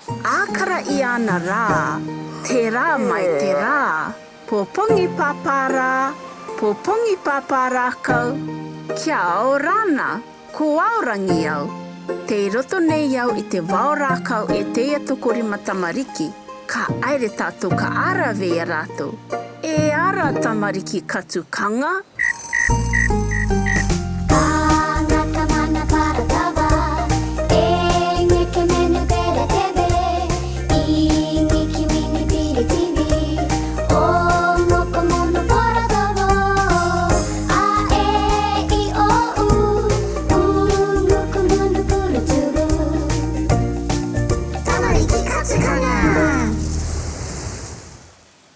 Ākara I ana rā, te rā mai te rā. Pōpongi pāpārā, pōpongi pāpārā kau. Kia au rāna, ko aurangi au. Te roto nei au I te wao rākau e teia tokorima tamariki. Ka aere tātou ka arawe a rātou. E ara Tamariki Katu Kanga.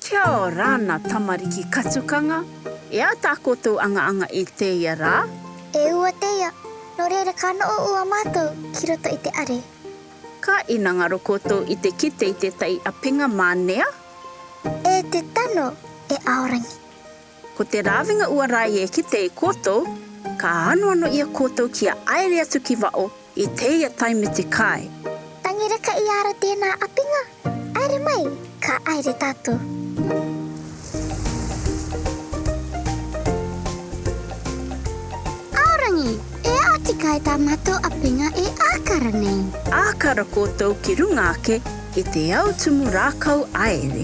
Kia ora rāna Tamariki Katu Kanga. E a tā koutou anga I teia rā? E ua teia, no reira ka noo ua mātou ki roto I te are. Ka inangaro koutou I te kite I te tai a pinga mānea? E te tano e aorangi. Ko te rāwinga ua rai e kite I koutou, ka ānuanua ia koutou kia aere atu ki wao I teia tai me te kai. Tangiraka I ara tēnā apinga. Aere mai, ka aere tātou. Aorangi, e atika e tā mātou apinga e ākara nei. Ākara koutou ki runga ake I te au tumu rākau aere.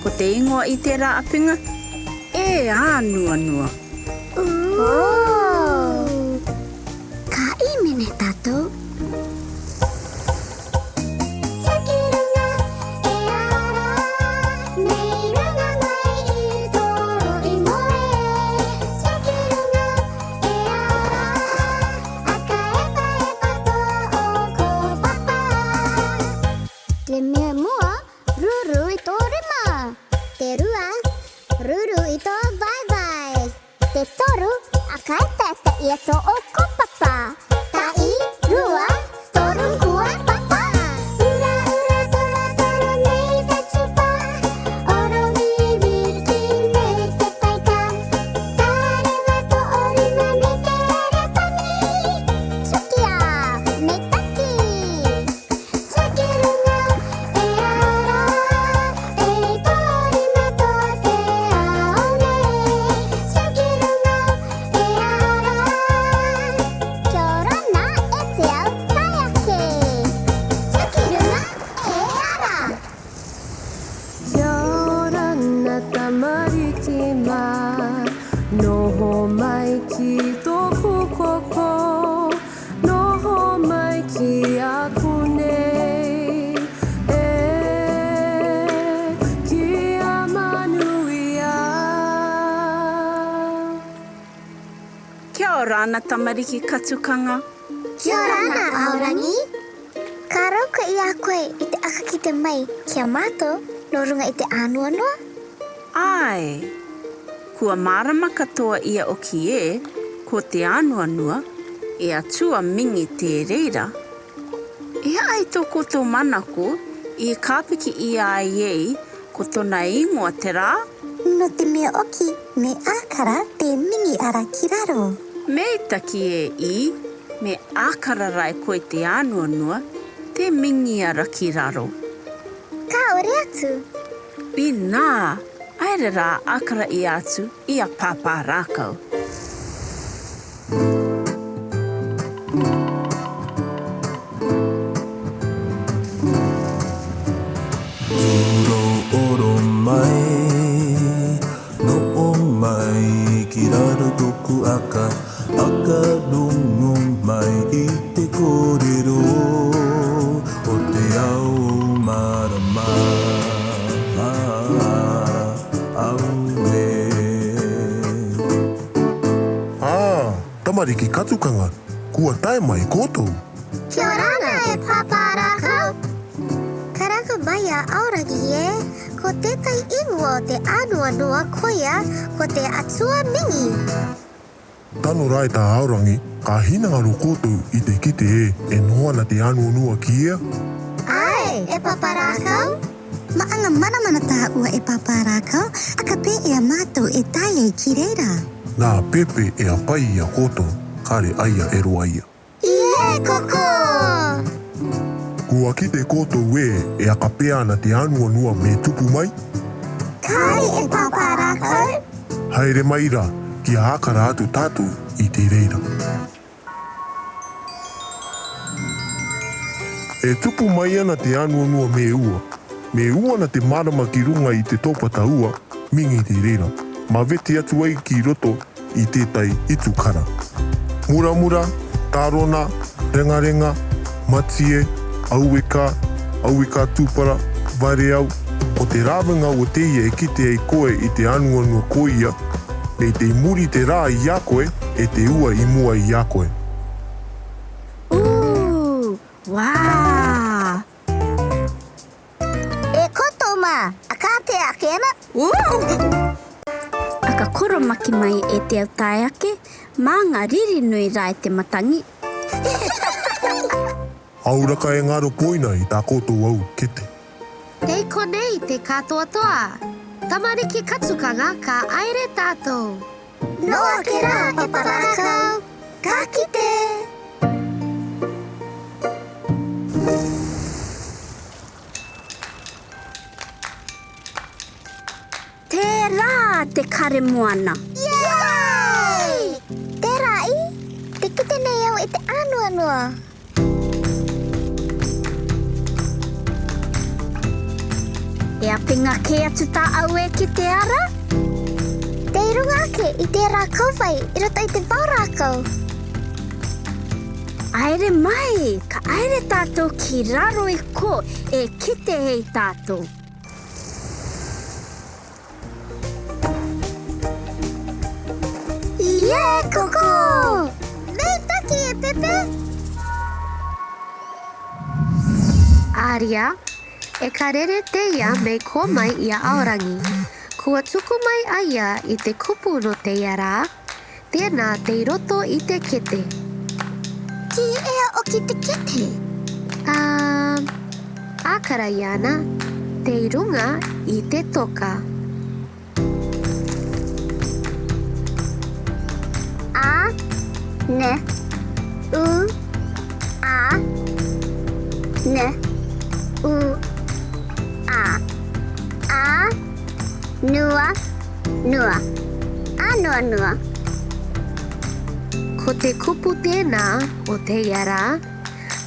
Ko te ingoa I te rā apinga, e ānuanua. Ka I mene tātou. Te mea mua, ruru I tō rima. Te rua, ruru I tō vai vai. Te toru, akaetata ia tō o kopapa. Tai, rua, toru kua papa. Ura, ura, tora, tora, nei te tupa. Oro wiwi ki nei te taika. Tarewa tō orima nei te repani. Tukia, nei taki. Tukirunga, e ara, e torima tō te aone. Tukirunga, e ara, kia orana e te au kaiake. Tukirunga, e ara. Kia ora na tamariki mā, noho mai ki tōku koko, noho mai ki aku nei, kia manuia. Kia ora rāna Tamariki Katu Kanga. Kia ora ana, aorangi. Ka rauka I a koe I te aka ki te mai kia mātou no runga I te ānuanua. Ai, kua marama katoa ia o ki ko te Ānuanua, e atua mingi te reira. E ai tō koutou manako I kāpiki ia ai ei ko tōna ingoa te rā. No te mea oki, me ākara te mingi ara ki raro. Me taki I, me ākara rai koe te Ānuanua, te mingi ara ki raro. Ka ore atu. Pina, aere rā ākara I atu I a pāpā rākau. Uro oro mai, no o mai ki raro toku aka, aka rungu mai I te kōrero o te ao marama. Tamariki Katu Kanga, kua tae mai koutou. Kia ora ana e pāpā rākau. Ka raka mai a aorangi ko tētai ingoa o te Ānuanua koia ko te atua mingi. Tano rai tā aorangi, ka hinangaro koutou I te kite e noana te Ānuanua ki ia. Ai, e pāpā rākau. Maanga manamana tā ua e pāpā rākau, aka pē e a mātou e tai ei ki reira. Nā pepe e a pai I a koutou, kare aia e roa ia. Ie, koko! Kua ki te kōtou e aka pea ana te Ānuanua me tupu mai. Kai e papa rākau. Haere mai rā, kia ākara atu tātou i te reira. E tupu mai ana te Ānuanua me ua. Me ua na te marama ki runga i te tōpata ua, mingi te reira. Ma vete atu ai ki roto i tētai itukara. Muramura, tārona, rengarenga, matie, auweka, auweka tūpara, vareau, o te rāwanga o teia e kite ai koe i te Ānuanua koia, me te muri te rā i a koe e te ua i mua i a koe. Wā! E koto mā, a kā te ake ana? Aka koro maki mai e te au tai ake, mā ngā riri nui rā e te matangi. Auraka e ngaro poina i tā kōtou au kete. Kei konei te katoa toa. Tamariki Katu Kanga ka aere tātou. Noa ke rā, papa rākau. Ka kite. Te rā te kare moana. Yay! Te rai, te kite nei au e te Ānuanua. E apinga ke atu tā au e ki te ara? Te runga ake i te rā kawhai, i roto i te wau rākau. Aere mai, ka aere tātou ki raro i ko e kite hei tātou. Yeah, koko! Nei taki e Pepe. Aria, e karere teia me ko mai i a aorangi. Kua tuku mai aia i te kupu no teia rā, tēnā te roto i te kete. Ki ea o ki te kete. Ākara iana, te runga i te toka. A, ne, u, a, ne, u, a. A, nua, nua. Ānuanua. Ko te kupu tēnā o teia rā,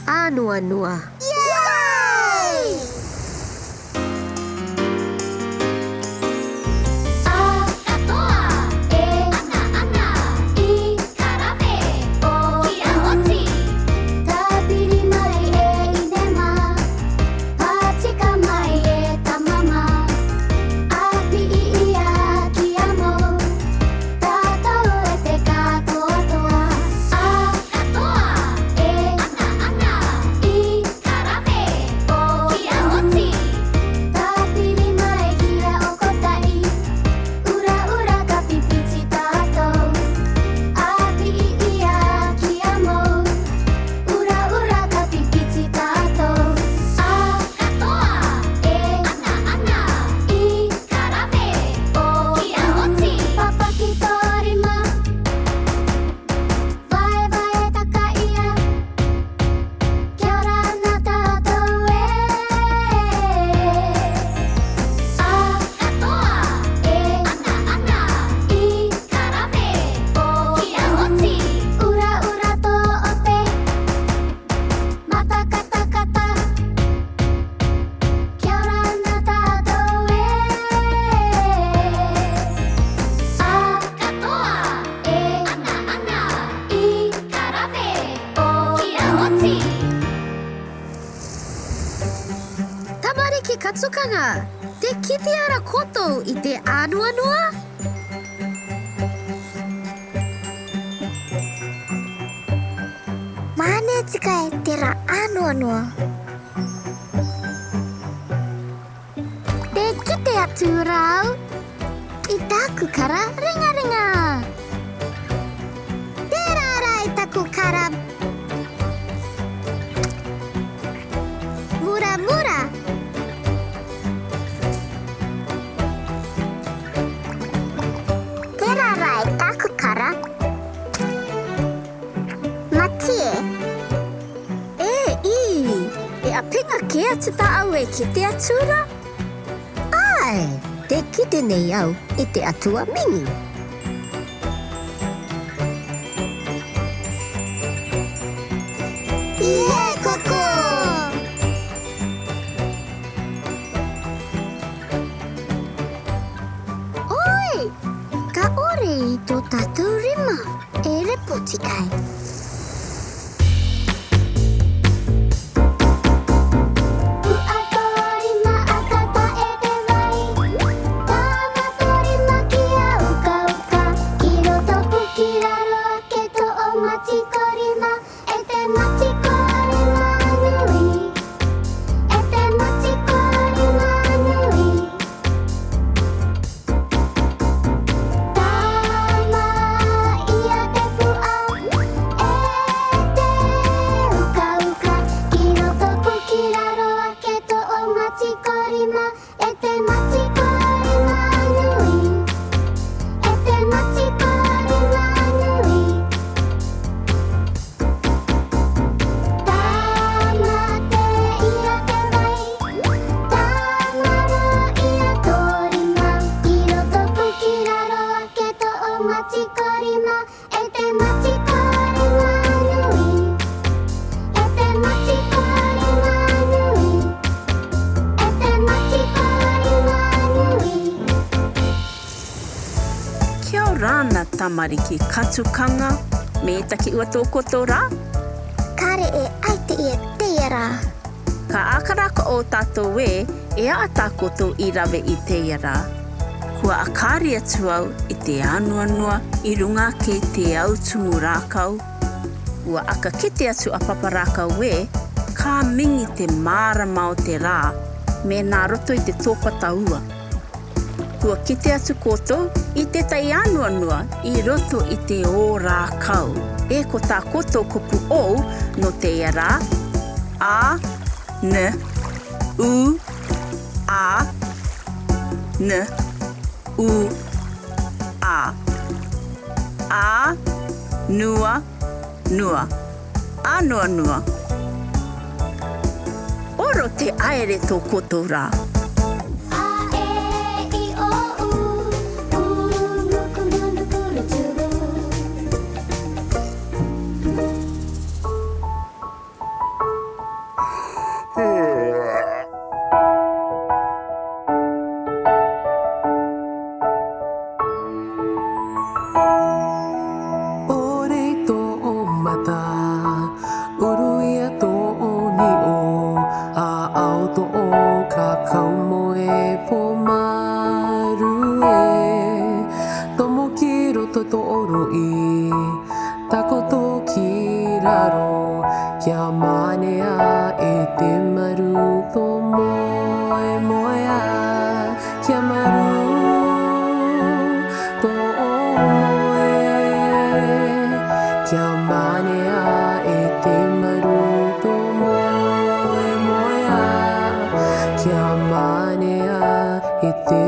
Ānuanua. Yay! Tamariki Katu Kanga, te kite ara kotou i te Ānuanua? Mane tika e te rā Ānuanua. Te kite atu rau i taku kara ringa ringa. Te rara i taku kara mura mura. Te rara i taku kara matie. E a pika atu tā au e kite atura? Ai, te kite nei au I te atua mingi. Ie, koko! Oi! Ka ore I tō tātou rima. E repoti kai. Rāna Tamariki Katu Kanga, me taki ua tō koto rā? Kare e aite I teia rā. Ka ākaraka o tātou e a tā koto I rawe I teia rā. Kua akari atu au I te ānuanua I runga ke te au tumu rākau. Ua aka kite atu a papa rākau e, ka mingi te mārama o te rā, me nā roto I te tōpata ua. Kua kite atu koto I te tai ānuanua I roto I te o rākau. E ko tā koto kopu o no te rā. A, N, U, A, N, U, A. A, nua, nua. Ānuanua. Oro te aere tō koto rā. Kia manea e te maru tō moe moea. Kia maru tō moe. Kia manea e te maru tō moe moea. Kia manea e te